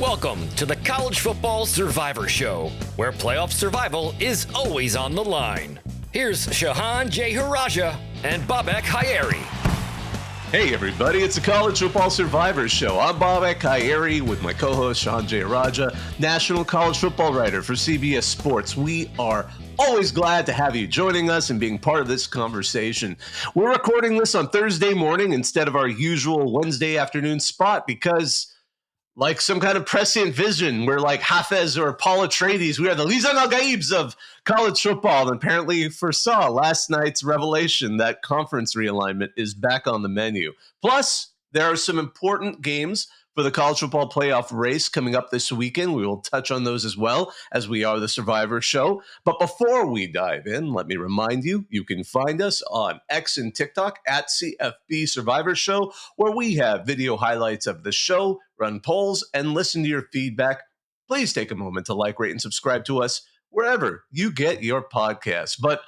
Welcome to the College Football Survivor Show, where playoff survival is always on the line. Here's Shehan J. Haraja and Bobak Hayeri. Hey everybody, it's the College Football Survivor Show. I'm Bobak Hayeri with my co-host Shehan J. Haraja, national college football writer for CBS Sports. We are always glad to have you joining us and being part of this conversation. We're recording this on Thursday morning instead of our usual Wednesday afternoon spot because, like some kind of prescient vision, we're like Hafez or Paul Atreides. We are the Lizan al-Gaibs of college football, and apparently foresaw last night's revelation that conference realignment is back on the menu. Plus, there are some important games for the college football playoff race coming up this weekend. We will touch on those as well, as we are the Survivor Show. But before we dive in, let me remind you, you can find us on X and TikTok at CFB Survivor Show, where we have video highlights of the show, run polls, and listen to your feedback. Please take a moment to like, rate, and subscribe to us wherever you get your podcasts. But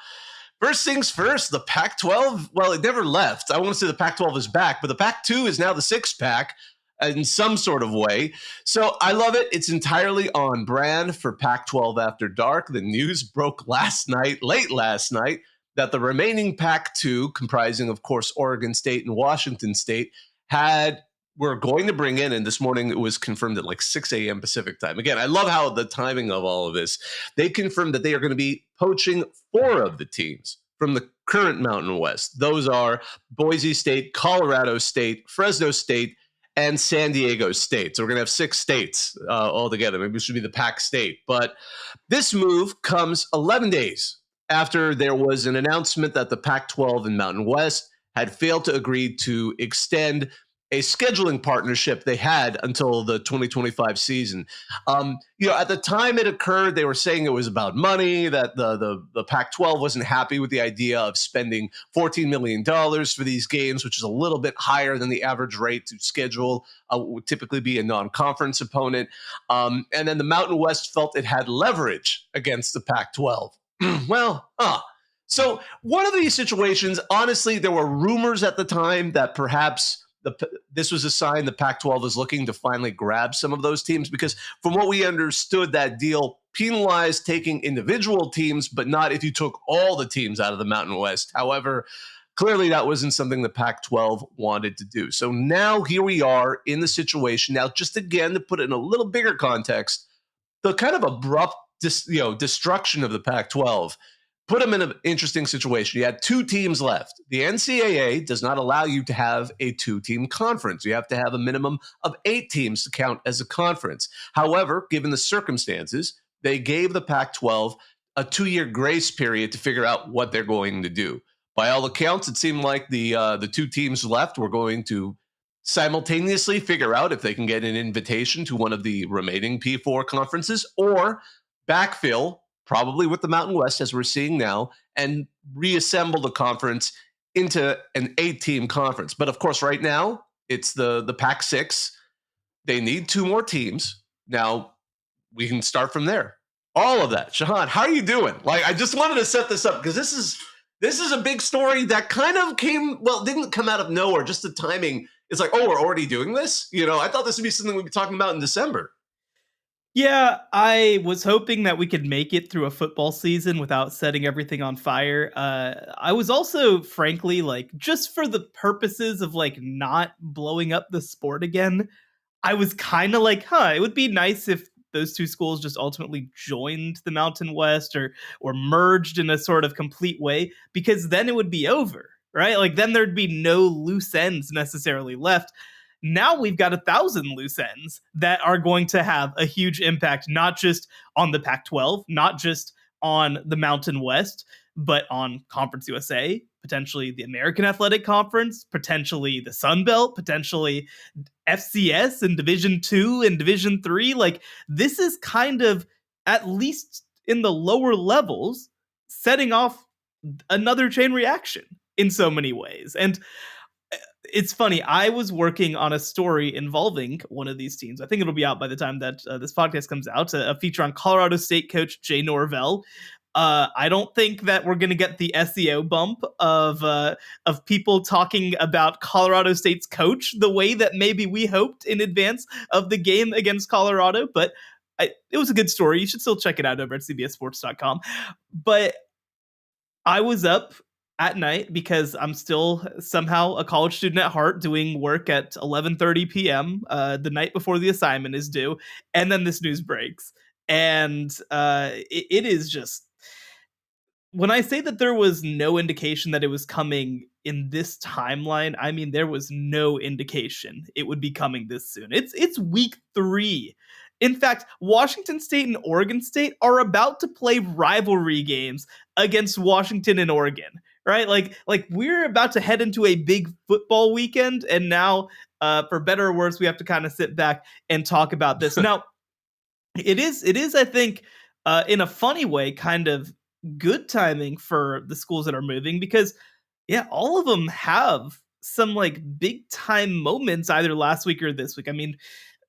first things first, the Pac-12, well, it never left. I want to say the Pac-12 is back, but the Pac-2 is now the six-pack in some sort of way. So I love it. It's entirely on brand for Pac-12 After Dark. The news broke late last night, that the remaining Pac-2, comprising, of course, Oregon State and Washington State, we're going to bring in, and this morning it was confirmed at like 6 a.m. Pacific time. Again, I love how the timing of all of this. They confirmed that they are going to be poaching 4 of the teams from the current Mountain West. Those are Boise State, Colorado State, Fresno State, and San Diego State. So we're going to have 6 states altogether. Maybe it should be the Pac State. But this move comes 11 days after there was an announcement that the Pac-12 and Mountain West had failed to agree to extend a scheduling partnership they had until the 2025 season. At the time it occurred, they were saying it was about money, that the Pac-12 wasn't happy with the idea of spending $14 million for these games, which is a little bit higher than the average rate to schedule would typically be a non-conference opponent. And then the Mountain West felt it had leverage against the Pac-12. So one of these situations, honestly, there were rumors at the time that perhaps this was a sign the Pac-12 is looking to finally grab some of those teams, because from what we understood, that deal penalized taking individual teams, but not if you took all the teams out of the Mountain West. However, clearly that wasn't something the Pac-12 wanted to do. So now here we are in the situation. Now, just again, to put it in a little bigger context, the kind of abrupt destruction of the Pac-12 put them in an interesting situation. You had 2 teams left. The NCAA does not allow you to have a 2-team conference. You have to have a minimum of 8 teams to count as a conference. However, given the circumstances, they gave the Pac-12 a 2-year grace period to figure out what they're going to do. By all accounts, it seemed like the 2 teams left were going to simultaneously figure out if they can get an invitation to one of the remaining P4 conferences, or backfill, probably with the Mountain West, as we're seeing now, and reassemble the conference into an 8-team conference. But of course, right now, it's the Pac-6. They need 2 more teams. Now, we can start from there. All of that. Shehan, how are you doing? I just wanted to set this up because this is a big story that kind of didn't come out of nowhere. Just the timing. It's like, oh, we're already doing this? I thought this would be something we'd be talking about in December. Yeah, I was hoping that we could make it through a football season without setting everything on fire. I was also, frankly, just for the purposes of not blowing up the sport again, I was kind of it would be nice if those 2 schools just ultimately joined the Mountain West or merged in a sort of complete way, because then it would be over, right? Then there'd be no loose ends necessarily left. Now we've got 1,000 loose ends that are going to have a huge impact, not just on the Pac-12, not just on the Mountain West, but on Conference USA, potentially the American Athletic Conference, potentially the Sun Belt, potentially FCS and Division II and Division III. This is kind of, at least in the lower levels, setting off another chain reaction in so many ways. And it's funny, I was working on a story involving one of these teams. I think it'll be out by the time that this podcast comes out, a feature on Colorado State coach Jay Norvell. I don't think that we're going to get the SEO bump of people talking about Colorado State's coach the way that maybe we hoped in advance of the game against Colorado. But it was a good story. You should still check it out over at cbssports.com. But I was up at night because I'm still somehow a college student at heart doing work at 11:30 p.m. The night before the assignment is due, and then this news breaks, and it is just, when I say that there was no indication that it was coming in this timeline, I mean there was no indication it would be coming this soon. It's week 3. In fact, Washington State and Oregon State are about to play rivalry games against Washington and Oregon, right? Like we're about to head into a big football weekend, and now, for better or worse, we have to kind of sit back and talk about this. Now, it is, I think, in a funny way, kind of good timing for the schools that are moving, because yeah, all of them have some like big time moments either last week or this week. I mean,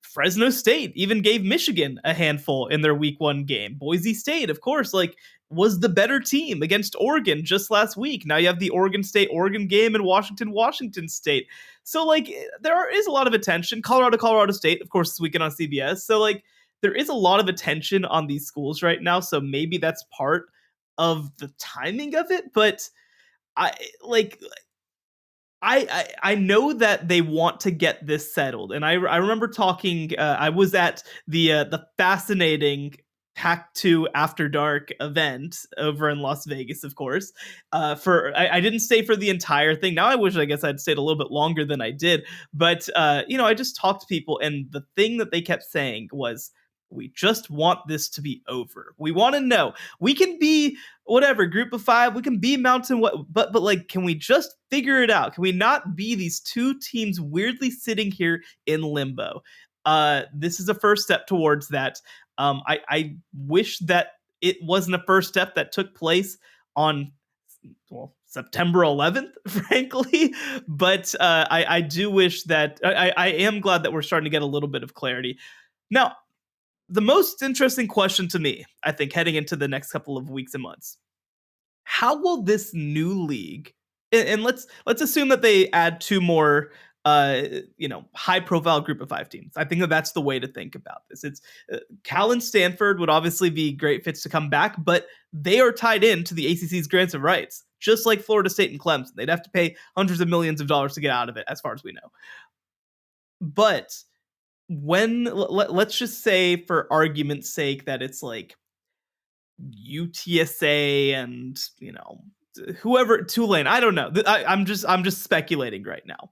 Fresno State even gave Michigan a handful in their week 1 game. Boise State, of course, like was the better team against Oregon just last week. Now you have the Oregon State Oregon game and Washington State. So like is a lot of attention. Colorado State, of course, this weekend on CBS. So like there is a lot of attention on these schools right now. So maybe that's part of the timing of it, but I like I know that they want to get this settled, and I remember talking. I was at the fascinating Pac-2 After Dark event over in Las Vegas, of course. I didn't stay for the entire thing. Now I wish, I guess I'd stayed a little bit longer than I did, but I just talked to people, and the thing that they kept saying was, we just want this to be over. We want to know. We can be whatever, group of 5, we can be Mountain West, but like, can we just figure it out? Can we not be these two teams weirdly sitting here in limbo? This is a first step towards that. I wish that it wasn't a first step that took place on, well, September 11th, frankly. But I do wish that I am glad that we're starting to get a little bit of clarity. Now, the most interesting question to me, I think, heading into the next couple of weeks and months, how will this new league, and let's assume that they add 2 more high profile group of 5 teams. I think that that's the way to think about this. It's Cal and Stanford would obviously be great fits to come back, but they are tied into the ACC's grants of rights, just like Florida State and Clemson. They'd have to pay hundreds of millions of dollars to get out of it, as far as we know. But let's just say, for argument's sake, that it's like UTSA and whoever, Tulane, I don't know. I'm just speculating right now.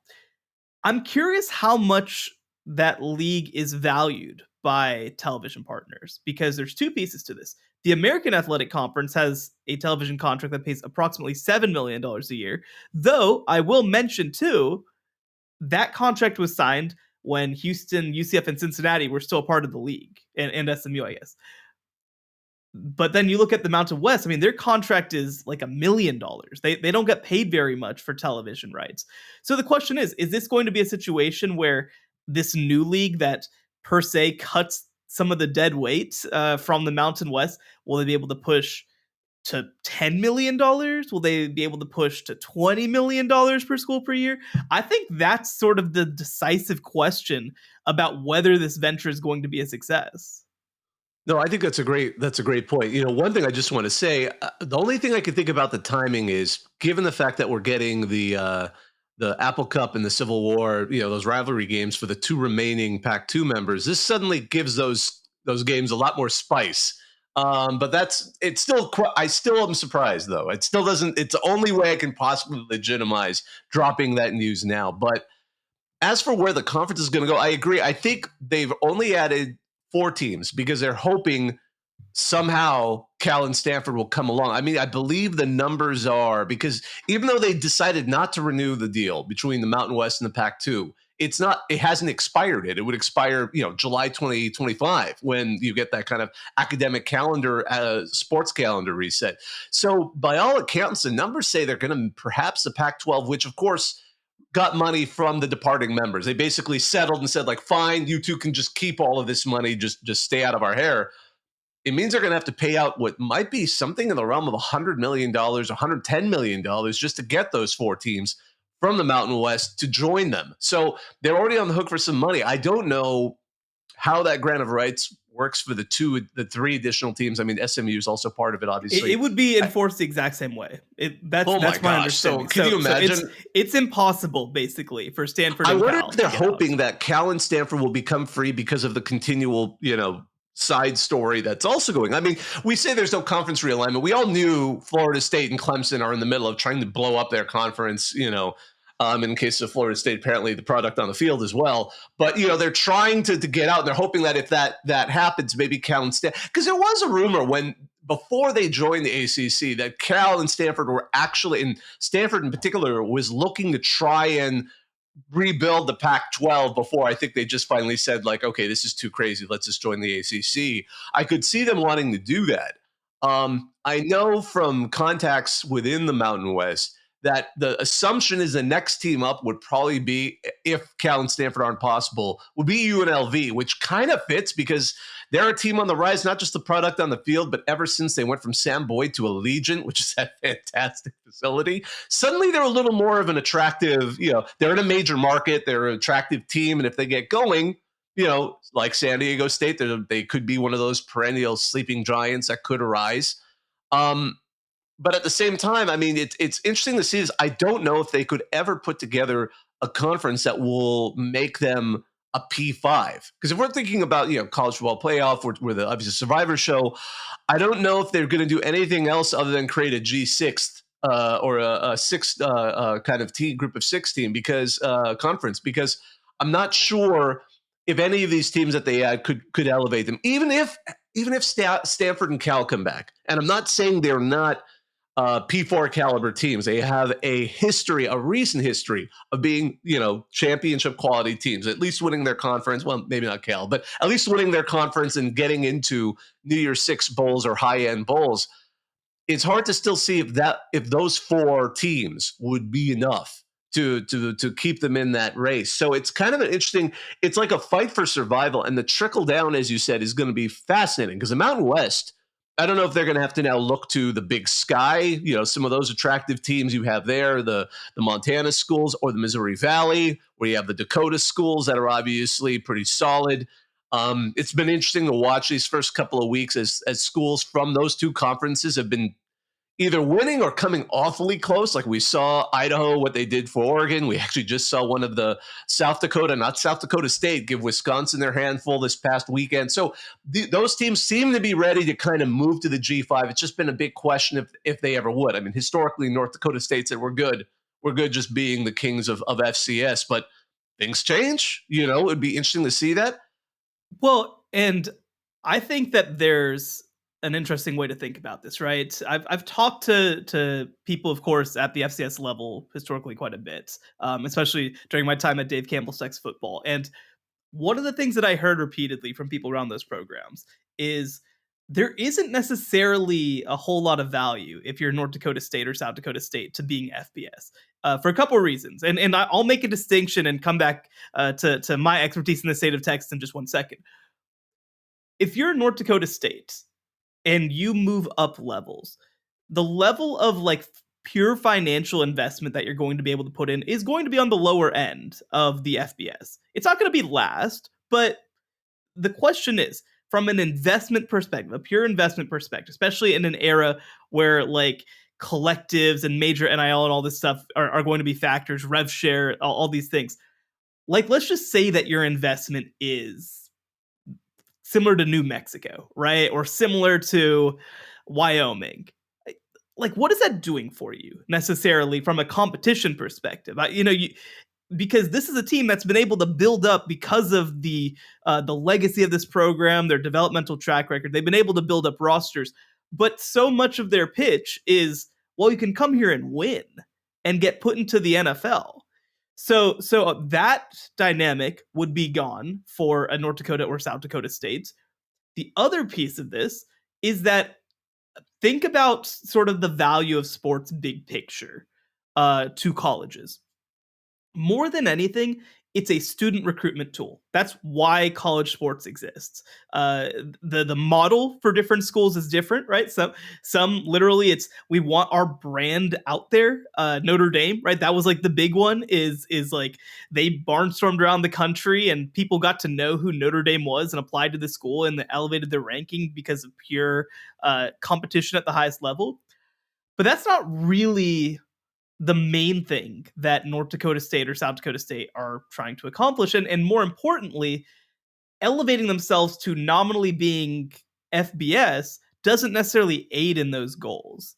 I'm curious how much that league is valued by television partners, because there's 2 pieces to this. The American Athletic Conference has a television contract that pays approximately $7 million a year, though I will mention too, that contract was signed when Houston, UCF, and Cincinnati were still a part of the league, and SMU, I guess. But then you look at the Mountain West, I mean, their contract is like $1 million. They don't get paid very much for television rights. So the question is this going to be a situation where this new league that per se cuts some of the dead weight from the Mountain West, will they be able to push to $10 million? Will they be able to push to $20 million per school per year? I think that's sort of the decisive question about whether this venture is going to be a success. No, I think that's a great point. One thing I just want to say, the only thing I can think about the timing is, given the fact that we're getting the Apple Cup and the Civil War, those rivalry games for the 2 remaining Pac-2 members, this suddenly gives those games a lot more spice. But I still am surprised, though. It still doesn't. It's the only way I can possibly legitimize dropping that news now. But as for where the conference is going to go, I agree. I think they've only added 4 teams because they're hoping somehow Cal and Stanford will come along. I mean, I believe the numbers are, because even though they decided not to renew the deal between the Mountain West and the Pac-2, it hasn't expired yet. It would expire, July 2025, when you get that kind of academic calendar, sports calendar reset. So by all accounts, the numbers say they're going to, perhaps the Pac-12, which of course got money from the departing members. They basically settled and said, like, fine, you 2 can just keep all of this money, just stay out of our hair. it means they're going to have to pay out what might be something in the realm of $100 million, $110 million just to get those 4 teams from the Mountain West to join them. So they're already on the hook for some money. I don't know how that grant of rights works for the 3 additional teams. I mean, SMU is also part of it, obviously. It would be enforced the exact same way. That's my understanding. So can you imagine? So it's impossible, basically, for Stanford I and wonder Cal if they're to get hoping out. that Cal and Stanford will become free because of the continual, side story that's also going. I mean, we say there's no conference realignment. We all knew Florida State and Clemson are in the middle of trying to blow up their conference, in case of Florida State, apparently the product on the field as well. But, they're trying to get out, and they're hoping that if that happens, maybe Cal and Stanford, because there was a rumor before they joined the ACC that Cal and Stanford were actually, and Stanford in particular, was looking to try and rebuild the Pac-12 before I think they just finally said, like, okay, this is too crazy. Let's just join the ACC. I could see them wanting to do that. I know from contacts within the Mountain West that the assumption is the next team up would probably be, if Cal and Stanford aren't possible, would be UNLV, which kind of fits because they're a team on the rise, not just the product on the field, but ever since they went from Sam Boyd to Allegiant, which is that fantastic facility, suddenly they're a little more of an attractive, they're in a major market, they're an attractive team, and if they get going, like San Diego State, they could be one of those perennial sleeping giants that could arise. But at the same time, I mean, it's interesting to see this. I don't know if they could ever put together a conference that will make them a P5. Because if we're thinking about, college football playoff, we're the obviously Survivor show, I don't know if they're going to do anything else other than create a G6 or a sixth kind of team, group of 6 team conference, because I'm not sure if any of these teams that they add could elevate them, even if Stanford and Cal come back. And I'm not saying they're not P4 caliber teams. They have a recent history of being, championship quality teams, at least winning their conference. Well, maybe not Cal, but at least winning their conference and getting into New Year's Six bowls or high-end bowls. It's hard to still see if those 4 teams would be enough to keep them in that race. So it's kind of it's like a fight for survival. And the trickle down, as you said, is going to be fascinating because the Mountain West, I don't know if they're going to have to now look to the Big Sky, some of those attractive teams you have there, the Montana schools or the Missouri Valley, where you have the Dakota schools that are obviously pretty solid. It's been interesting to watch these first couple of weeks as schools from those 2 conferences have been either winning or coming awfully close. Like we saw Idaho, what they did for Oregon. We actually just saw one of the South Dakota State, give Wisconsin their handful this past weekend. So those teams seem to be ready to kind of move to the G5. It's just been a big question if they ever would. I mean, historically, North Dakota State said we're good just being the kings of FCS, but things change. It'd be interesting to see that. Well, and I think that there's an interesting way to think about this, right? I've talked to people, of course, at the FCS level historically quite a bit, especially during my time at Dave Campbell's Texas Football. And one of the things that I heard repeatedly from people around those programs is there isn't necessarily a whole lot of value if you're North Dakota State or South Dakota State to being FBS for a couple of reasons. And I'll make a distinction and come back to my expertise in the state of Texas in just one second. If you're North Dakota State and you move up levels, the level of like pure financial investment that you're going to be able to put in is going to be on the lower end of the FBS. It's not going to be last, but the question is, from an investment perspective, a pure investment perspective, especially in an era where like collectives and major NIL and all this stuff are going to be factors, rev share, all these things. Like, let's just say that your investment is similar to New Mexico, right? Or similar to Wyoming. Like, what is that doing for you necessarily from a competition perspective? Because this is a team that's been able to build up because of the legacy of this program, their developmental track record. They've been able to build up rosters, but so much of their pitch is, well, you can come here and win and get put into the NFL. So that dynamic would be gone for a North Dakota or South Dakota State. The other piece of this is that think about sort of the value of sports big picture to colleges. More than anything, it's a student recruitment tool. That's why college sports exists. The model for different schools is different, right? Some literally it's we want our brand out there. Notre Dame, right? That was like the big one. Is like they barnstormed around the country and people got to know who Notre Dame was and applied to the school and they elevated their ranking because of pure competition at the highest level. But that's not really the main thing that North Dakota State or South Dakota State are trying to accomplish. And more importantly, elevating themselves to nominally being FBS doesn't necessarily aid in those goals.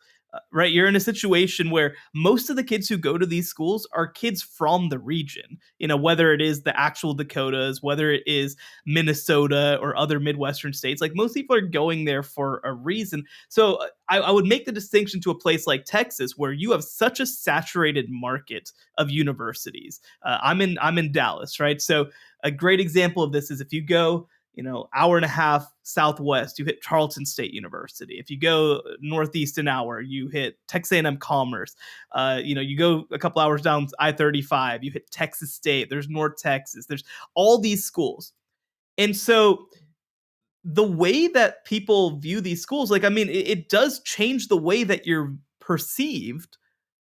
Right? You're in a situation where most of the kids who go to these schools are kids from the region, whether it is the actual Dakotas, whether it is Minnesota or other Midwestern states. Like most people are going there for a reason. So I would make the distinction to a place like Texas, where you have such a saturated market of universities. I'm in Dallas, right? So a great example of this is if you go hour and a half southwest, you hit Charleston State University. If you go northeast an hour, you hit Texas A&M Commerce. You go a couple hours down I-35, you hit Texas State. There's North Texas. There's all these schools. And so the way that people view these schools, it does change the way that you're perceived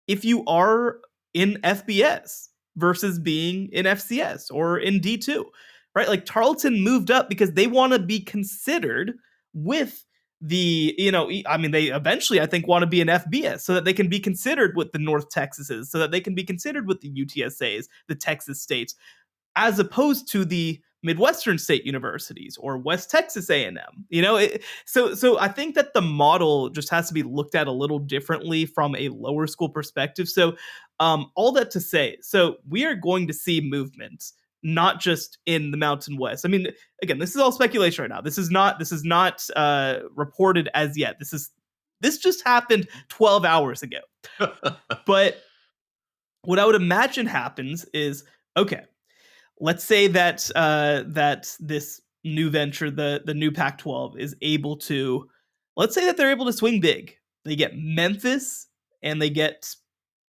if you are in FBS versus being in FCS or in D2. Right? Like Tarleton moved up because they want to be considered with they eventually, I think, want to be an FBS so that they can be considered with the North Texases, so that they can be considered with the UTSAs, the Texas States, as opposed to the Midwestern state universities or West Texas A&M. So I think that the model just has to be looked at a little differently from a lower school perspective. So all that to say, so we are going to see movements not just in the Mountain West. I mean, again, this is all speculation right now. This is not reported as yet. This just happened 12 hours ago. But what I would imagine happens is, okay, let's say that that this new venture, the new Pac-12, is able to, let's say that they're able to swing big. They get Memphis and they get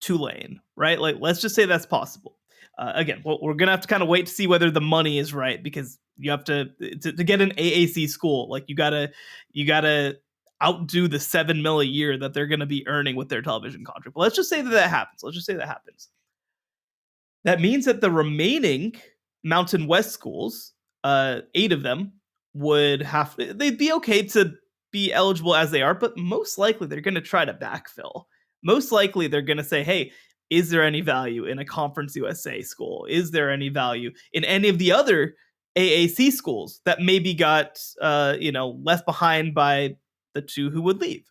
Tulane, right? Like, let's just say that's possible. Again, we're gonna have to kind of wait to see whether the money is right, because you have to get an AAC school. Like you gotta outdo the $7 million a year that they're gonna be earning with their television contract. But let's just say that happens. That means that the remaining Mountain West schools, 8 of them, they'd be okay to be eligible as they are, but most likely they're going to try to backfill. Most likely they're going to say, hey, is there any value in a Conference USA school? Is there any value in any of the other AAC schools that maybe got left behind by the 2 who would leave?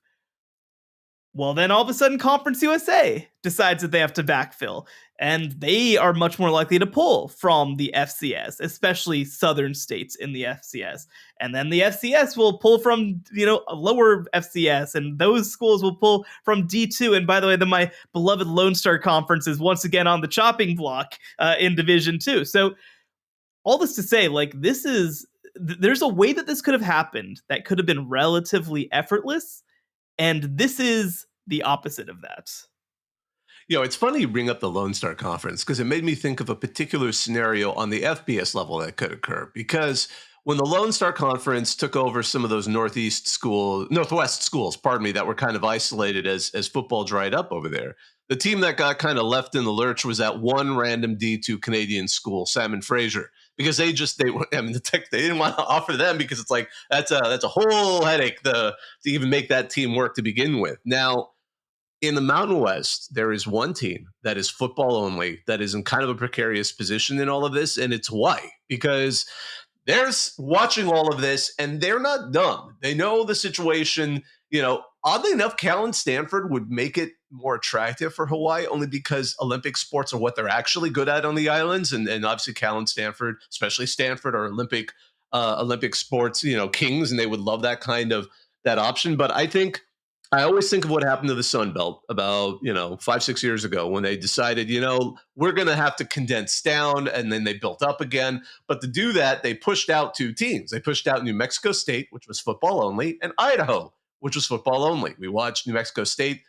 Well, then all of a sudden Conference USA decides that they have to backfill, and they are much more likely to pull from the FCS, especially southern states in the FCS. And then the FCS will pull from, a lower FCS, and those schools will pull from D2. And by the way, my beloved Lone Star Conference is once again on the chopping block in Division 2. So all this to say, there's a way that this could have happened that could have been relatively effortless. And this is the opposite of that. It's funny you bring up the Lone Star Conference, because it made me think of a particular scenario on the FBS level that could occur. Because when the Lone Star Conference took over some of those Northwest schools, that were kind of isolated as football dried up over there, the team that got kind of left in the lurch was that one random D2 Canadian school, Salmon Fraser, because they didn't want to offer them, because it's like that's a whole headache to even make that team work to begin with. Now, in the Mountain West, there is one team that is football only, that is in kind of a precarious position in all of this, and it's Hawaii, because they're watching all of this and they're not dumb. They know the situation. Oddly enough, Cal and Stanford would make it more attractive for Hawaii, only because Olympic sports are what they're actually good at on the islands. And obviously Cal and Stanford, especially Stanford, are Olympic sports, kings, and they would love that option. But I always think of what happened to the Sun Belt about, 5-6 years ago, when they decided, we're going to have to condense down, and then they built up again. But to do that, they pushed out 2 teams. They pushed out New Mexico State, which was football only, and Idaho, which was football only. We watched New Mexico State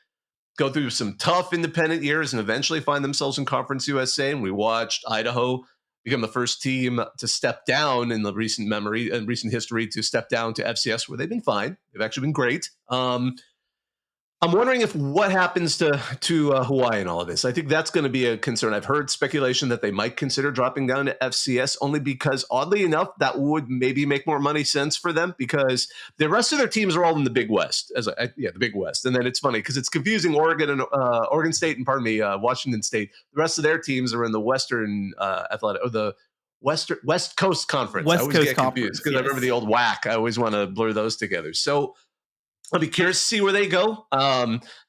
go through some tough independent years and eventually find themselves in Conference USA. And we watched Idaho become the first team to step down in the recent memory and recent history to step down to FCS, where they've been fine. They've actually been great. I'm wondering if what happens to Hawaii in all of this. I think that's going to be a concern. I've heard speculation that they might consider dropping down to FCS, only because, oddly enough, that would maybe make more money sense for them, because the rest of their teams are all in the Big West. The Big West. And then it's funny because it's confusing Oregon State and Washington State. The rest of their teams are in the Western Athletic, or the West Coast Conference. West I always Coast get Conference, confused because yes. I remember the old WAC. I always want to blur those together. So I'll be curious to see where they go.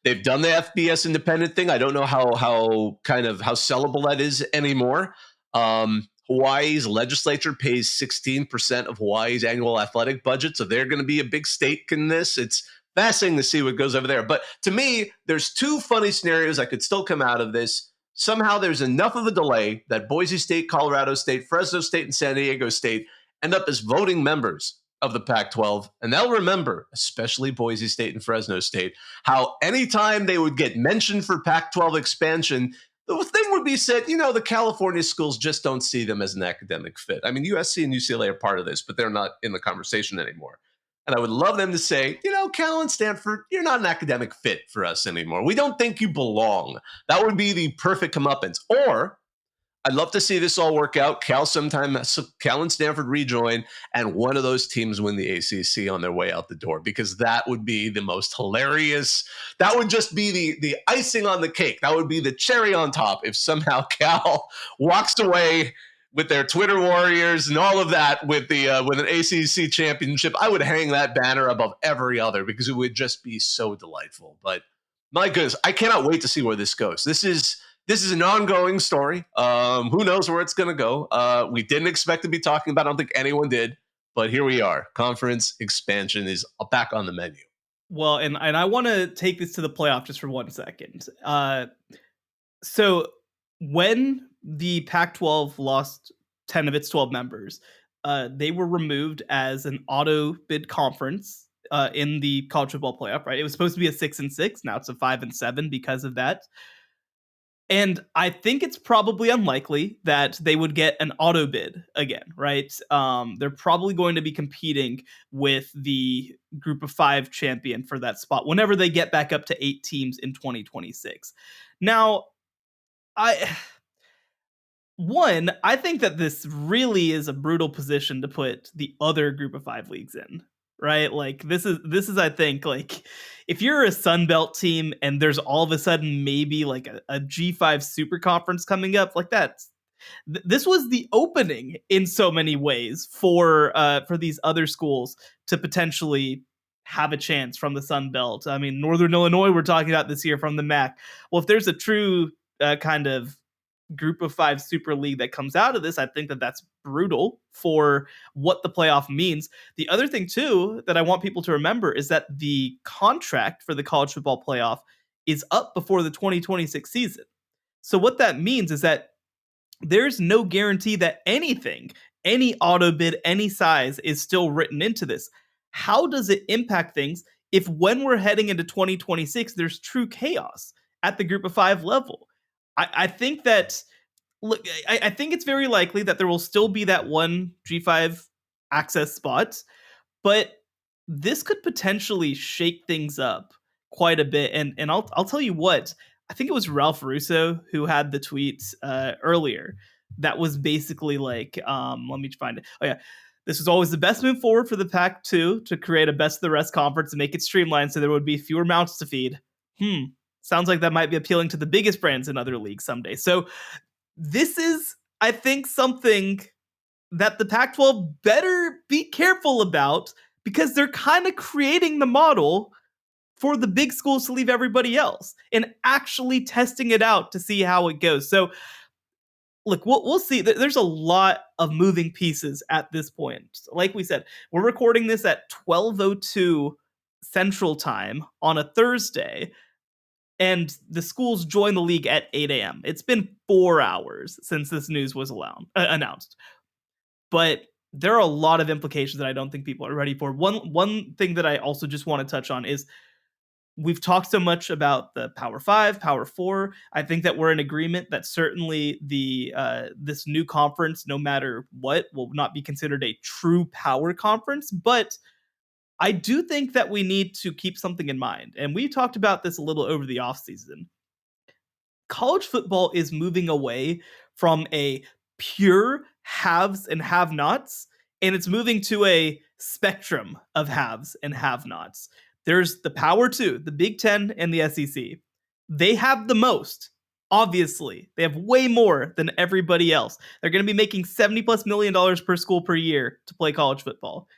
They've done the FBS independent thing. I don't know how sellable that is anymore. Hawaii's legislature pays 16% of Hawaii's annual athletic budget, so they're going to be a big stake in this. It's fascinating to see what goes over there. But to me, there's two funny scenarios that could still come out of this. Somehow there's enough of a delay that Boise State, Colorado State, Fresno State, and San Diego State end up as voting members of the Pac-12, and they'll remember, especially Boise State and Fresno State, how anytime they would get mentioned for Pac-12 expansion, the thing would be said, the California schools just don't see them as an academic fit. I mean, USC and UCLA are part of this, but they're not in the conversation anymore. And I would love them to say, Cal and Stanford, you're not an academic fit for us anymore. We don't think you belong. That would be the perfect comeuppance. Or I'd love to see this all work out. Cal and Stanford rejoin, and one of those teams win the ACC on their way out the door, because that would be the most hilarious. That would just be the icing on the cake. That would be the cherry on top if somehow Cal walks away with their Twitter warriors and all of that with an ACC championship. I would hang that banner above every other, because it would just be so delightful. But my goodness, I cannot wait to see where this goes. This is an ongoing story. Who knows where it's going to go? We didn't expect to be talking about it. I don't think anyone did. But here we are. Conference expansion is back on the menu. Well, and I want to take this to the playoff just for 1 second. So when the Pac-12 lost 10 of its 12 members, they were removed as an auto bid conference in the college football playoff, right? It was supposed to be a 6-6. Now it's a 5-7 because of that. And I think it's probably unlikely that they would get an auto bid again, right? They're probably going to be competing with the Group of 5 champion for that spot whenever they get back up to 8 teams in 2026. Now, I think that this really is a brutal position to put the other Group of 5 leagues in, right? Like this is I think, like, if you're a Sun Belt team and there's all of a sudden maybe like a G5 super conference coming up, like this was the opening in so many ways for these other schools to potentially have a chance from the Sun Belt. I mean, Northern Illinois, we're talking about this year from the MAC. Well, if there's a true kind of Group of 5 Super League that comes out of this, I think that that's brutal for what the playoff means. The other thing, too, that I want people to remember is that the contract for the college football playoff is up before the 2026 season. So what that means is that there's no guarantee that any auto bid, any size is still written into this. How does it impact things if when we're heading into 2026, there's true chaos at the Group of 5 level? I think that, look, I think it's very likely that there will still be that one G5 access spot, but this could potentially shake things up quite a bit. And I'll tell you what, I think it was Ralph Russo who had the tweet earlier that was basically like, let me find it. Oh yeah. This was always the best move forward for the Pac-2 to create a best of the rest conference and make it streamlined so there would be fewer mouths to feed. Sounds like that might be appealing to the biggest brands in other leagues someday. So this is, I think, something that the Pac-12 better be careful about, because they're kind of creating the model for the big schools to leave everybody else and actually testing it out to see how it goes. So look, we'll see. There's a lot of moving pieces at this point. Like we said, we're recording this at 12:02 Central Time on a Thursday, and the schools join the league at 8 a.m. It's been 4 hours since this news was announced. But there are a lot of implications that I don't think people are ready for. One thing that I also just want to touch on is we've talked so much about the Power Five, Power Four. I think that we're in agreement that certainly the this new conference, no matter what, will not be considered a true power conference. But I do think that we need to keep something in mind, and we talked about this a little over the offseason. College football is moving away from a pure haves and have nots, and it's moving to a spectrum of haves and have nots. There's the Power Two, the Big Ten, and the SEC. They have the most. Obviously, they have way more than everybody else. They're going to be making $70+ million per school per year to play college football.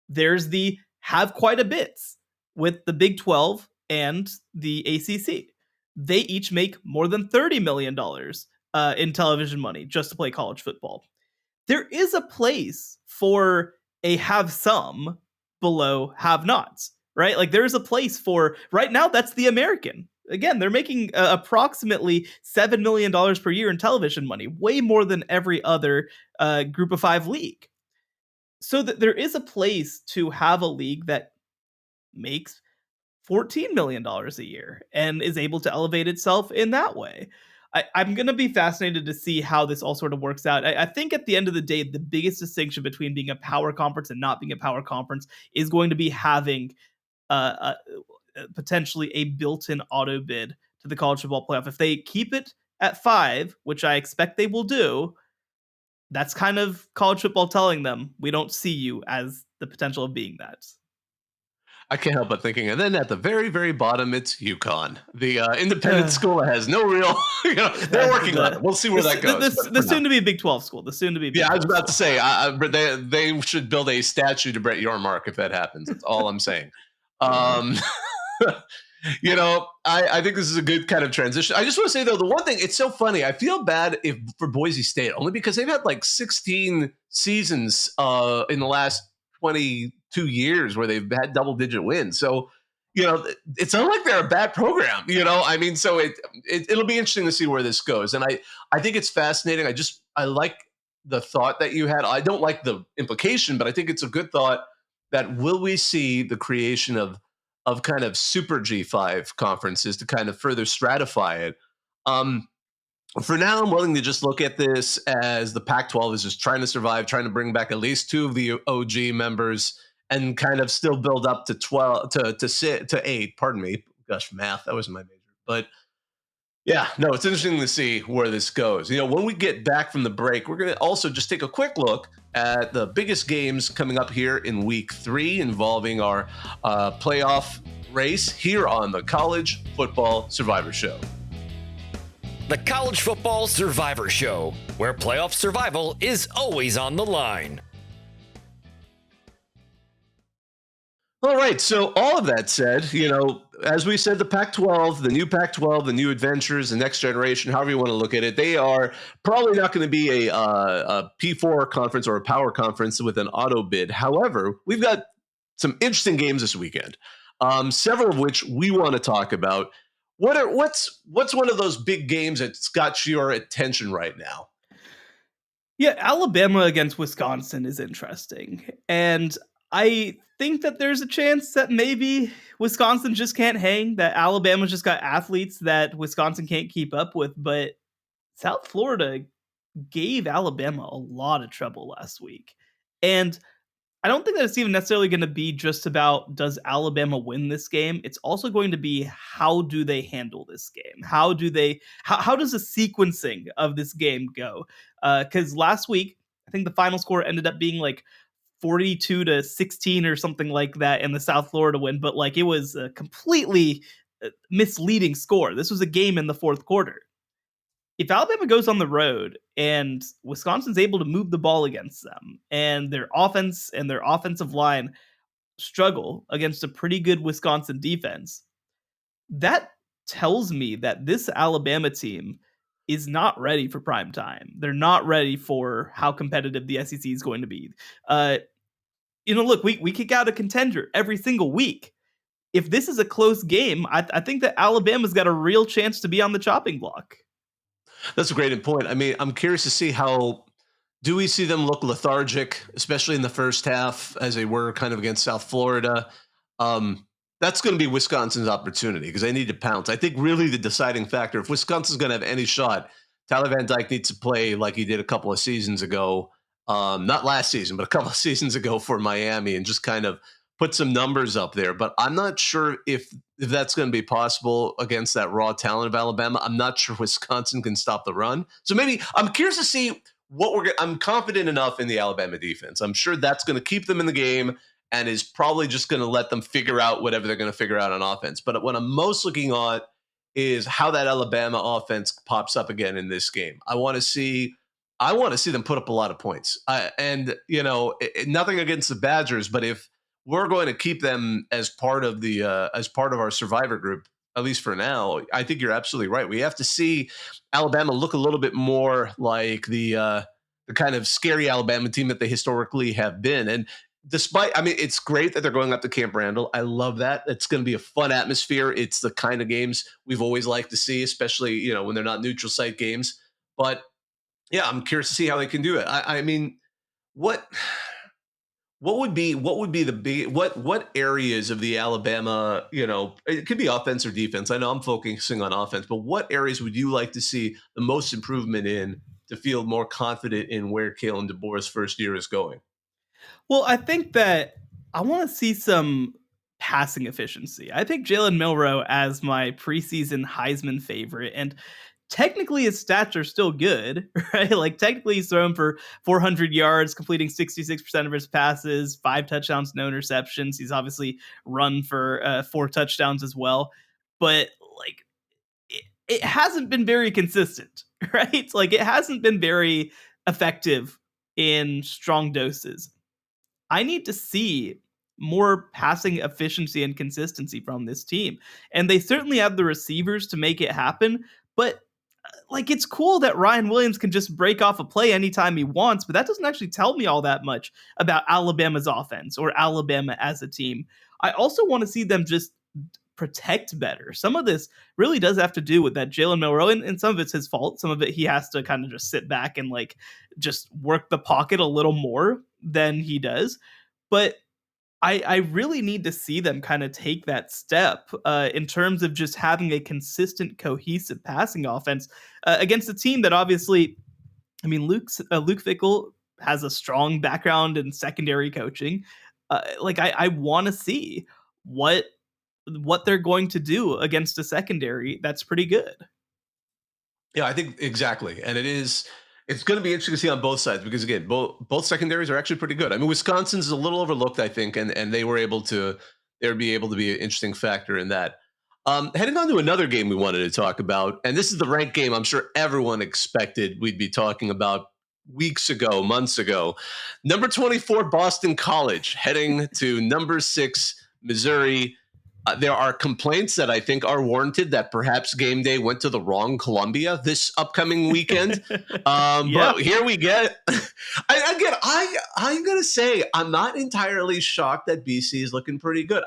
There's the have quite a bits with the Big 12 and the ACC. They each make more than $30 million in television money just to play college football. There is a place for a have some below have nots, right? Like there is a place for right now. That's the American. Again, they're making approximately $7 million per year in television money, way more than every other Group of Five league. So that there is a place to have a league that makes $14 million a year and is able to elevate itself in that way. I'm going to be fascinated to see how this all sort of works out. I think at the end of the day, the biggest distinction between being a power conference and not being a power conference is going to be having potentially a built-in auto bid to the college football playoff. If they keep it at 5, which I expect they will do, that's kind of college football telling them, we don't see you as the potential of being that. I can't help but thinking, and then at the very, very bottom, it's UConn, the independent school that has no real, they're working on it. We'll see where that goes. The soon-to-be Big 12 school. The soon-to-be Big 12 I was about to say, they should build a statue to Brett Yormark if that happens. That's all I'm saying. I think this is a good kind of transition. I just want to say, though, the one thing, it's so funny. I feel bad for Boise State, only because they've had like 16 seasons in the last 22 years where they've had double-digit wins. So, it's not like they're a bad program, I mean, so it'll be interesting to see where this goes. And I think it's fascinating. I like the thought that you had. I don't like the implication, but I think it's a good thought that will we see the creation of kind of super G5 conferences to kind of further stratify it. For now, I'm willing to just look at this as the Pac-12 is just trying to survive, trying to bring back at least 2 of the OG members and kind of still build up to 12 to 8. Pardon me. Gosh, math, that wasn't my major. But yeah, no, it's interesting to see where this goes. When we get back from the break, we're going to also just take a quick look at the biggest games coming up here in week 3 involving our playoff race here on the College Football Survivor Show. The College Football Survivor Show, where playoff survival is always on the line. All right, so all of that said, as we said, the Pac-12, the new Pac-12, the new adventures, the next generation, however you want to look at it, they are probably not going to be a P4 conference or a power conference with an auto bid. However, we've got some interesting games this weekend, several of which we want to talk about. What's one of those big games that's got your attention right now? Yeah, Alabama against Wisconsin is interesting. And I think that there's a chance that maybe Wisconsin just can't hang, that Alabama's just got athletes that Wisconsin can't keep up with. But South Florida gave Alabama a lot of trouble last week. And I don't think that it's even necessarily going to be just about, does Alabama win this game? It's also going to be, how do they handle this game? How does the sequencing of this game go? Because last week, I think the final score ended up being like 42-16 or something like that in the South Florida win, but like it was a completely misleading score. This was a game in the fourth quarter. If Alabama goes on the road and Wisconsin's able to move the ball against them, and their offense and their offensive line struggle against a pretty good Wisconsin defense, that tells me that this Alabama team is not ready for prime time. They're not ready for how competitive the SEC is going to be. Look, we kick out a contender every single week. If this is a close game, I think that Alabama's got a real chance to be on the chopping block. That's a great point. I mean, I'm curious to see do we see them look lethargic, especially in the first half, as they were kind of against South Florida? That's going to be Wisconsin's opportunity because they need to pounce. I think really the deciding factor, if Wisconsin's going to have any shot, Tyler Van Dyke needs to play like he did a couple of seasons ago. Not last season, but a couple of seasons ago for Miami, and just kind of put some numbers up there. But I'm not sure if that's going to be possible against that raw talent of Alabama. I'm not sure Wisconsin can stop the run. So maybe I'm curious to see what I'm confident enough in the Alabama defense. I'm sure that's going to keep them in the game and is probably just going to let them figure out whatever they're going to figure out on offense. But what I'm most looking at is how that Alabama offense pops up again in this game. I want to see them put up a lot of points. And nothing against the Badgers, but if we're going to keep them as part of our survivor group, at least for now, I think you're absolutely right. We have to see Alabama look a little bit more like the kind of scary Alabama team that they historically have been. And it's great that they're going up to Camp Randall. I love that. It's going to be a fun atmosphere. It's the kind of games we've always liked to see, especially, when they're not neutral site games. But yeah, I'm curious to see how they can do it. I mean, what would be the big what areas of the Alabama, it could be offense or defense. I know I'm focusing on offense, but what areas would you like to see the most improvement in to feel more confident in where Kalen DeBoer's first year is going? Well, I think that I want to see some passing efficiency. I picked Jalen Milroe as my preseason Heisman favorite, and technically his stats are still good, right? Like technically he's thrown for 400 yards, completing 66% of his passes, 5 touchdowns, no interceptions. He's obviously run for 4 touchdowns as well, but like it hasn't been very consistent, right? Like it hasn't been very effective in strong doses. I need to see more passing efficiency and consistency from this team. And they certainly have the receivers to make it happen, but like it's cool that Ryan Williams can just break off a play anytime he wants, but that doesn't actually tell me all that much about Alabama's offense or Alabama as a team. I also want to see them just protect better. Some of this really does have to do with that Jalen Milroe, and some of it's his fault. Some of it he has to kind of just sit back and like just work the pocket a little more than he does. But I really need to see them kind of take that step in terms of just having a consistent, cohesive passing offense against a team that obviously, I mean, Luke Fickell has a strong background in secondary coaching. I want to see what they're going to do against a secondary that's pretty good. Yeah, I think exactly. And it's going to be interesting to see on both sides because again, both secondaries are actually pretty good. I mean, Wisconsin's is a little overlooked, I think, and they would be able to be an interesting factor in that. Heading on to another game we wanted to talk about, and this is the ranked game I'm sure everyone expected we'd be talking about weeks ago, months ago. Number 24, Boston College, heading to number 6, Missouri. There are complaints that I think are warranted that perhaps game day went to the wrong Columbia this upcoming weekend. But here we get. I'm gonna say I'm not entirely shocked that BC is looking pretty good.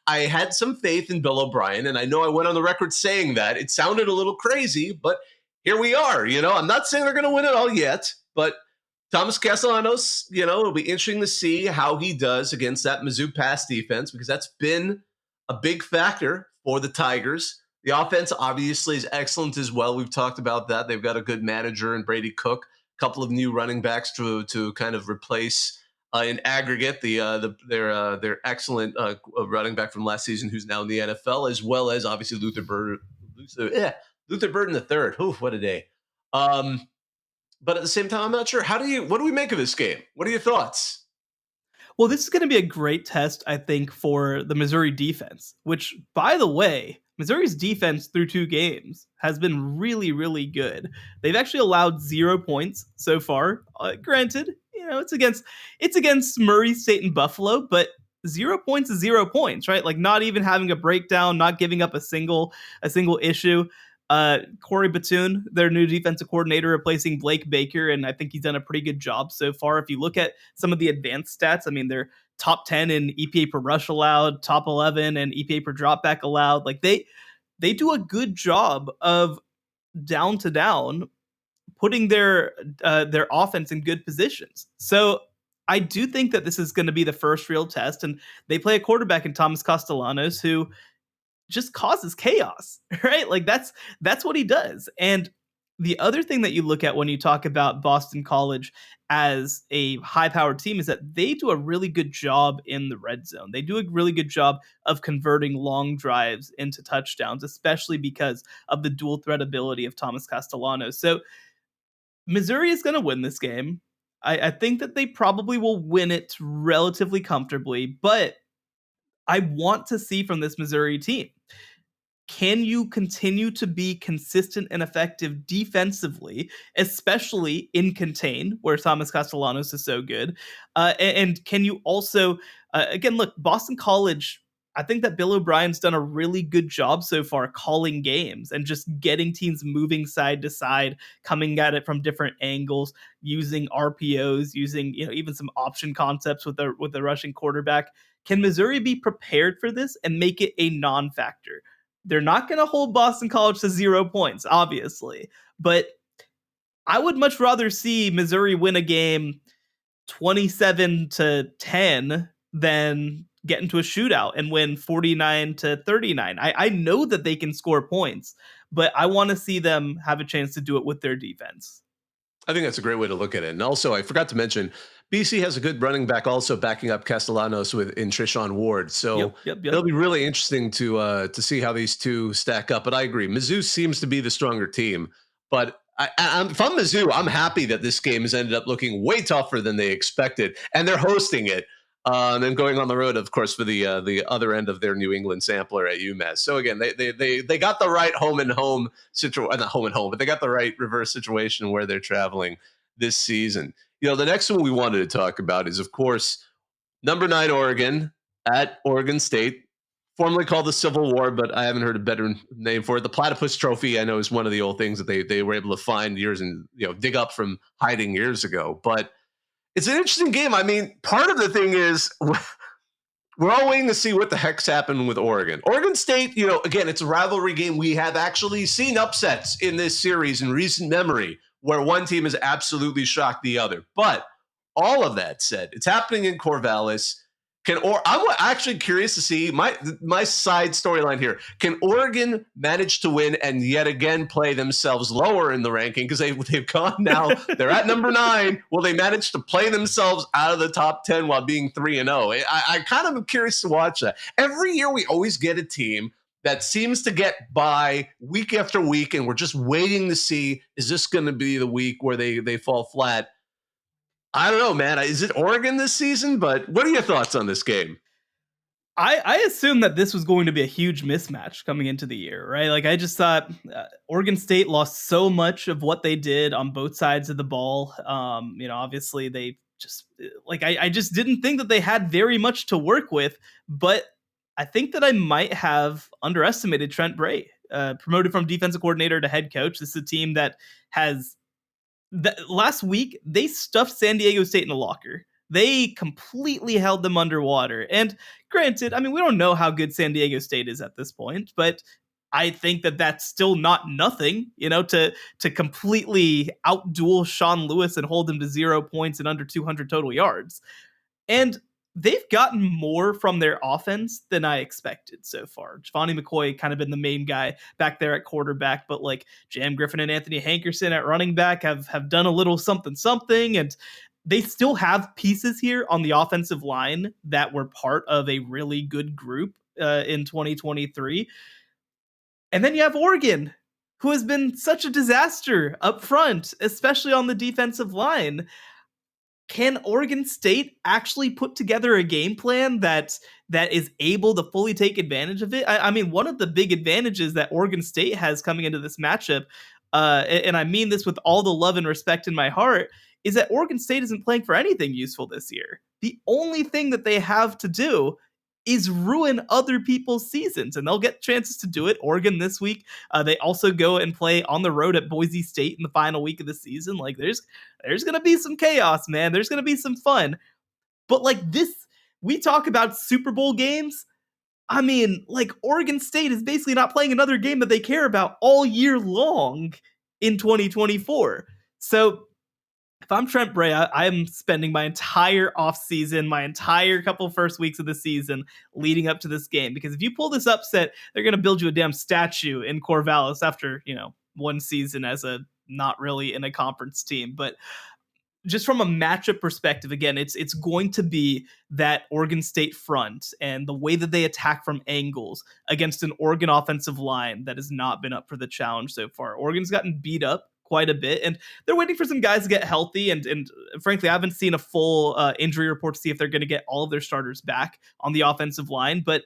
I had some faith in Bill O'Brien, and I know I went on the record saying that. It sounded a little crazy, but here we are. I'm not saying they're going to win it all yet, but Thomas Castellanos, it'll be interesting to see how he does against that Mizzou pass defense because that's been a big factor for the Tigers. The offense obviously is excellent as well. We've talked about that. They've got a good manager in Brady Cook, a couple of new running backs to kind of replace in aggregate their excellent running back from last season who's now in the NFL, as well as obviously Luther Burden the third. Ooh, what a day. But at the same time, I'm not sure. What do we make of this game? What are your thoughts? Well, this is going to be a great test, I think, for the Missouri defense, which, by the way, Missouri's defense through 2 games has been really, really good. They've actually allowed 0 points so far. Granted, it's against Murray State and Buffalo, but 0 points is 0 points, right? Like not even having a breakdown, not giving up a single issue. Corey Batoon, their new defensive coordinator, replacing Blake Baker, and I think he's done a pretty good job so far. If you look at some of the advanced stats, I mean, they're top 10 in EPA per rush allowed, top 11 in EPA per dropback allowed. Like they do a good job of down to down putting their offense in good positions. So I do think that this is going to be the first real test, and they play a quarterback in Thomas Castellanos who just causes chaos, right? Like that's what he does. And the other thing that you look at when you talk about Boston College as a high-powered team is that they do a really good job in the red zone. They do a really good job of converting long drives into touchdowns, especially because of the dual threat ability of Thomas Castellanos. So Missouri is going to win this game. I think that they probably will win it relatively comfortably, but I want to see from this Missouri team, can you continue to be consistent and effective defensively, especially in contain, where Thomas Castellanos is so good? And can you also, again, look, Boston College, I think that Bill O'Brien's done a really good job so far calling games and just getting teams moving side to side, coming at it from different angles, using RPOs, using even some option concepts with the rushing quarterback. Can Missouri be prepared for this and make it a non-factor? They're not going to hold Boston College to 0 points, obviously, but I would much rather see Missouri win a game 27-10 than get into a shootout and win 49-39. I know that they can score points, but I want to see them have a chance to do it with their defense. I think that's a great way to look at it. And also, I forgot to mention, BC has a good running back also backing up Castellanos in Trishawn Ward. So it'll be really interesting to see how these two stack up. But I agree, Mizzou seems to be the stronger team. But if I'm Mizzou, I'm happy that this game has ended up looking way tougher than they expected, and they're hosting it. And then going on the road, of course, for the other end of their New England sampler at UMass. So again, they got the right home and home situation, not home and home, but they got the right reverse situation where they're traveling this season. The next one we wanted to talk about is, of course, number 9 Oregon at Oregon State, formerly called the Civil War, but I haven't heard a better name for it. The Platypus Trophy, I know, is one of the old things that they were able to find years and dig up from hiding years ago, but it's an interesting game. I mean, part of the thing is we're all waiting to see what the heck's happening with Oregon. Oregon State, again, it's a rivalry game. We have actually seen upsets in this series in recent memory where one team has absolutely shocked the other. But all of that said, it's happening in Corvallis. I'm actually curious to see my side storyline here. Can Oregon manage to win and yet again play themselves lower in the ranking because they've gone now? They're at number 9. Will they manage to play themselves out of the top 10 while being 3-0? I kind of am curious to watch that. Every year we always get a team that seems to get by week after week, and we're just waiting to see, is this going to be the week where they fall flat? I don't know, man. Is it Oregon this season? But what are your thoughts on this game? I assumed that this was going to be a huge mismatch coming into the year, right? Like, I just thought Oregon State lost so much of what they did on both sides of the ball. Obviously they just I just didn't think that they had very much to work with, but I think that I might have underestimated Trent Bray, promoted from defensive coordinator to head coach. This is a team that has last week, they stuffed San Diego State in a locker. They completely held them underwater. And granted, I mean, we don't know how good San Diego State is at this point, but I think that that's still not nothing, to completely outduel Sean Lewis and hold him to 0 points and under 200 total yards. And they've gotten more from their offense than I expected so far. Javani McCoy kind of been the main guy back there at quarterback, but like Jam Griffin and Anthony Hankerson at running back have done a little something, and they still have pieces here on the offensive line that were part of a really good group in 2023. And then you have Oregon, who has been such a disaster up front, especially on the defensive line. Can Oregon State actually put together a game plan that is able to fully take advantage of it? I mean, one of the big advantages that Oregon State has coming into this matchup, and I mean this with all the love and respect in my heart, is that Oregon State isn't playing for anything useful this year. The only thing that they have to do is ruin other people's seasons, and they'll get chances to do it. Oregon this week, they also go and play on the road at Boise State in the final week of the season. Like, there's going to be some chaos, man. There's going to be some fun. But like this, we talk about Super Bowl games. I mean, like, Oregon State is basically not playing another game that they care about all year long in 2024. So if I'm Trent Bray, I'm spending my entire offseason, my entire couple first weeks of the season leading up to this game. Because if you pull this upset, they're going to build you a damn statue in Corvallis after, one season as a not really in a conference team. But just from a matchup perspective, again, it's going to be that Oregon State front and the way that they attack from angles against an Oregon offensive line that has not been up for the challenge so far. Oregon's gotten beat up quite a bit, and they're waiting for some guys to get healthy. And frankly, I haven't seen a full injury report to see if they're going to get all of their starters back on the offensive line, but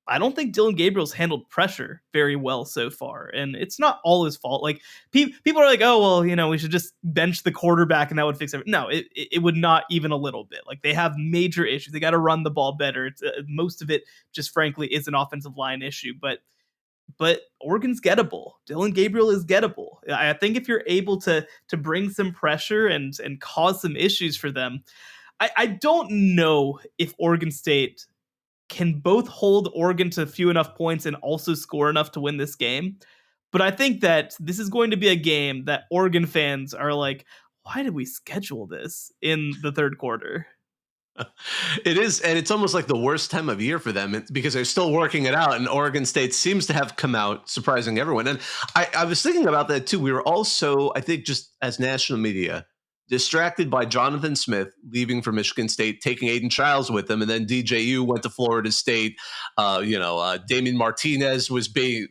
I don't think Dylan Gabriel's handled pressure very well so far, and it's not all his fault. Like people are like, "Oh, well, we should just bench the quarterback and that would fix it." No, it would not even a little bit. Like they have major issues. They got to run the ball better. It's most of it just frankly is an offensive line issue, but Oregon's gettable. Dylan Gabriel is gettable. I think if you're able to bring some pressure and cause some issues for them, I don't know if Oregon State can both hold Oregon to few enough points and also score enough to win this game. But I think that this is going to be a game that Oregon fans are like, why did we schedule this in the third quarter? It is, and it's almost like the worst time of year for them because they're still working it out, and Oregon State seems to have come out surprising everyone. And I was thinking about that too. We were also, I think, just as national media, distracted by Jonathan Smith leaving for Michigan State, taking Aiden Childs with him, and then DJU went to Florida State. Damian Martinez was being,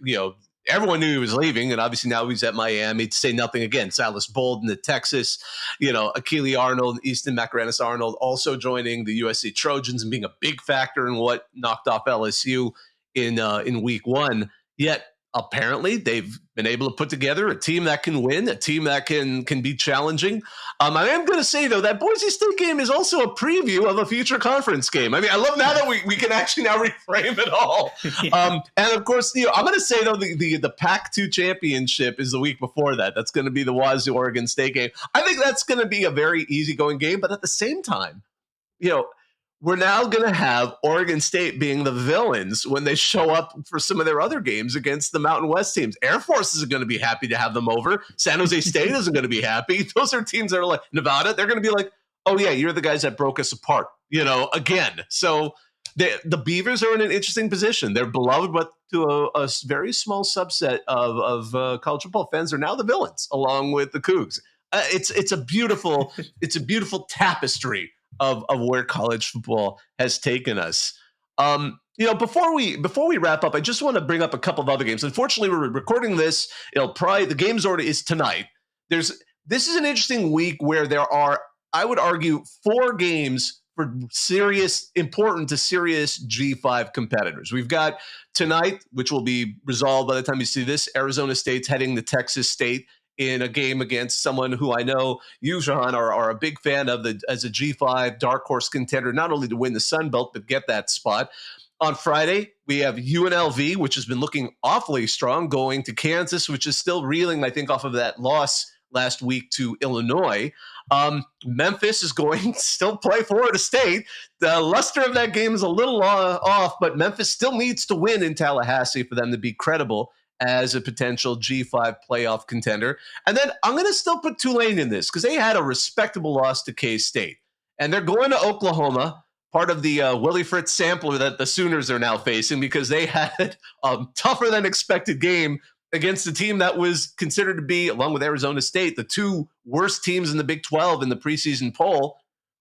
everyone knew he was leaving, and obviously now he's at Miami. To say nothing again, Silas Bolden at Texas, Akili Arnold, Easton Macarenas Arnold also joining the USC Trojans and being a big factor in what knocked off LSU in week one. Yet apparently they've been able to put together a team that can win, a team that can be challenging. I am going to say, though, that Boise State game is also a preview of a future conference game. I mean, I love now that we can actually now reframe it all. Yeah. And, of course, I'm going to say, though, the Pac-2 championship is the week before that. That's going to be the Wazoo-Oregon State game. I think that's going to be a very easygoing game. But at the same time, we're now going to have Oregon State being the villains when they show up for some of their other games against the Mountain West teams. Air Force isn't going to be happy to have them over. San Jose State isn't going to be happy. Those are teams that are like Nevada. They're going to be like, oh, yeah, you're the guys that broke us apart, again. So the Beavers are in an interesting position. They're beloved, but to a very small subset of college football fans are now the villains, along with the Cougs. It's a beautiful tapestry of where college football has taken us. Before we wrap up, I just want to bring up a couple of other games. Unfortunately, we're recording this. The game's already is tonight. This is an interesting week where there are, I would argue, 4 games for important to serious G5 competitors. We've got tonight, which will be resolved by the time you see this. Arizona State's heading to Texas State in a game against someone who I know you, Shehan, are a big fan of as a G5 dark horse contender, not only to win the Sun Belt, but get that spot. On Friday, we have UNLV, which has been looking awfully strong, going to Kansas, which is still reeling, I think, off of that loss last week to Illinois. Memphis is going to still play Florida State. The luster of that game is a little off, but Memphis still needs to win in Tallahassee for them to be credible as a potential G5 playoff contender. And then I'm going to still put Tulane in this because they had a respectable loss to K-State. And they're going to Oklahoma, part of the Willie Fritz sampler that the Sooners are now facing because they had a tougher than expected game against a team that was considered to be, along with Arizona State, the 2 worst teams in the Big 12 in the preseason poll.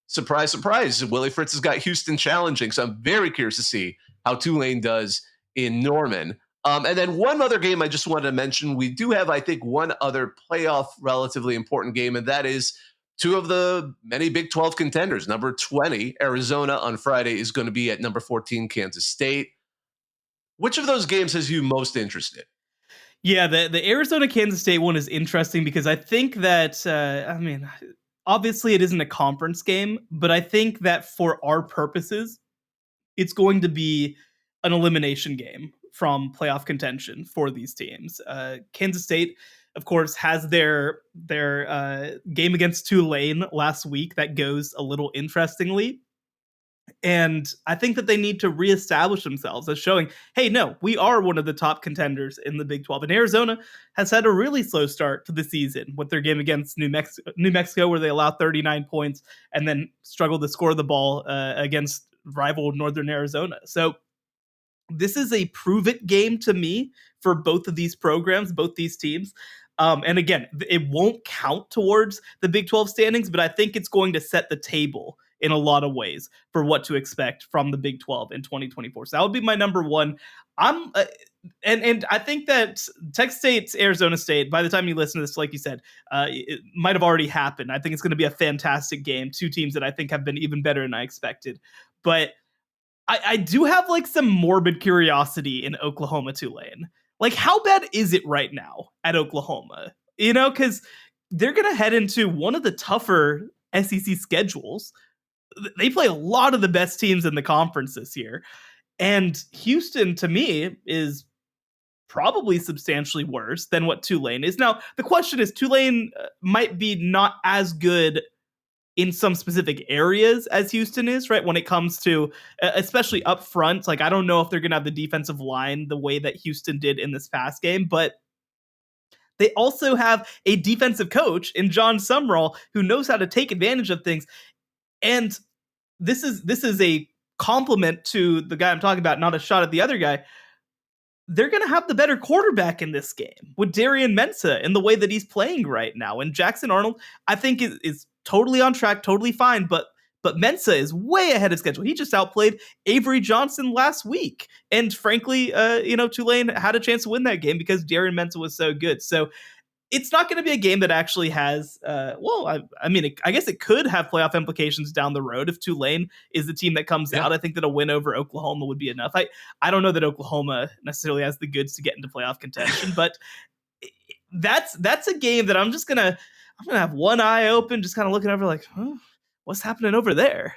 Surprise, surprise. Willie Fritz has got Houston challenging. So I'm very curious to see how Tulane does in Norman. And then one other game I just wanted to mention, we do have, I think, one other playoff relatively important game, and that is 2 of the many Big 12 contenders. Number 20, Arizona on Friday, is going to be at number 14, Kansas State. Which of those games has you most interested? Yeah, the Arizona-Kansas State one is interesting because I think that, obviously it isn't a conference game, but I think that for our purposes, it's going to be an elimination game from playoff contention for these teams. Kansas State, of course, has their game against Tulane last week that goes a little interestingly. And I think that they need to reestablish themselves as showing, hey, no, we are one of the top contenders in the Big 12. And Arizona has had a really slow start to the season with their game against New Mexico, where they allowed 39 points and then struggled to score the ball against rival Northern Arizona. So this is a prove it game to me for both of these programs, both these teams. And again, it won't count towards the Big 12 standings, but I think it's going to set the table in a lot of ways for what to expect from the Big 12 in 2024. So that would be my number one. And I think that Texas State, Arizona State, by the time you listen to this, like you said, it might have already happened. I think it's going to be a fantastic game. Two teams that I think have been even better than I expected. But I do have like some morbid curiosity in Oklahoma Tulane. Like, how bad is it right now at Oklahoma? You know, because they're going to head into one of the tougher SEC schedules. They play a lot of the best teams in the conference this year. And Houston, to me, is probably substantially worse than what Tulane is. Now, the question is, Tulane might be not as good in some specific areas as Houston is, right? When it comes to, especially up front, like I don't know if they're going to have the defensive line the way that Houston did in this past game, but they also have a defensive coach in John Sumrall who knows how to take advantage of things. And this is a compliment to the guy I'm talking about, not a shot at the other guy. They're going to have the better quarterback in this game with Darian Mensah in the way that he's playing right now. And Jackson Arnold, I think, is totally on track, totally fine. But Mensah is way ahead of schedule. He just outplayed Avery Johnson last week. And frankly, Tulane had a chance to win that game because Darian Mensah was so good. So it's not going to be a game that actually has, I guess it could have playoff implications down the road if Tulane is the team that comes out. I think that a win over Oklahoma would be enough. I don't know that Oklahoma necessarily has the goods to get into playoff contention, but that's a game that I'm going to have one eye open, just kind of looking over like, what's happening over there?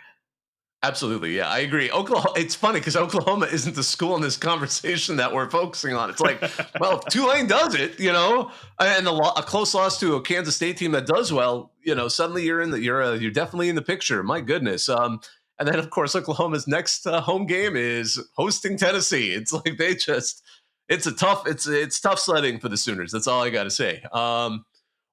Absolutely. Yeah, I agree. Oklahoma. It's funny because Oklahoma isn't the school in this conversation that we're focusing on. It's like, well, if Tulane does it, and a close loss to a Kansas State team that does well, suddenly you're definitely in the picture. My goodness. And then of course, Oklahoma's next home game is hosting Tennessee. It's like it's tough sledding for the Sooners. That's all I got to say.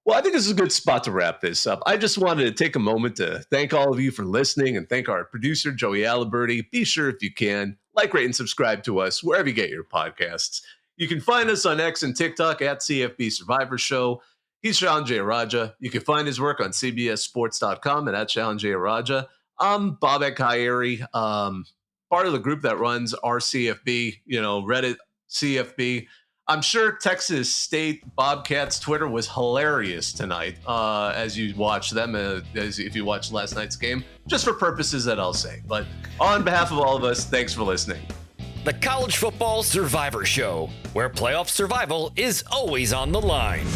Well, I think this is a good spot to wrap this up. I just wanted to take a moment to thank all of you for listening and thank our producer, Joey Aliberti. Be sure, if you can, like, rate, and subscribe to us wherever you get your podcasts. You can find us on X and TikTok at CFB Survivor Show. He's Shehan Jayaraja. You can find his work on CBSSports.com and at Shehan Jayaraja. I'm Bobak Kyrie, part of the group that runs RCFB, Reddit CFB. I'm sure Texas State Bobcats Twitter was hilarious tonight as you watch them, if you watched last night's game, just for purposes that I'll say. But on behalf of all of us, thanks for listening. The College Football Survivor Show, where playoff survival is always on the line.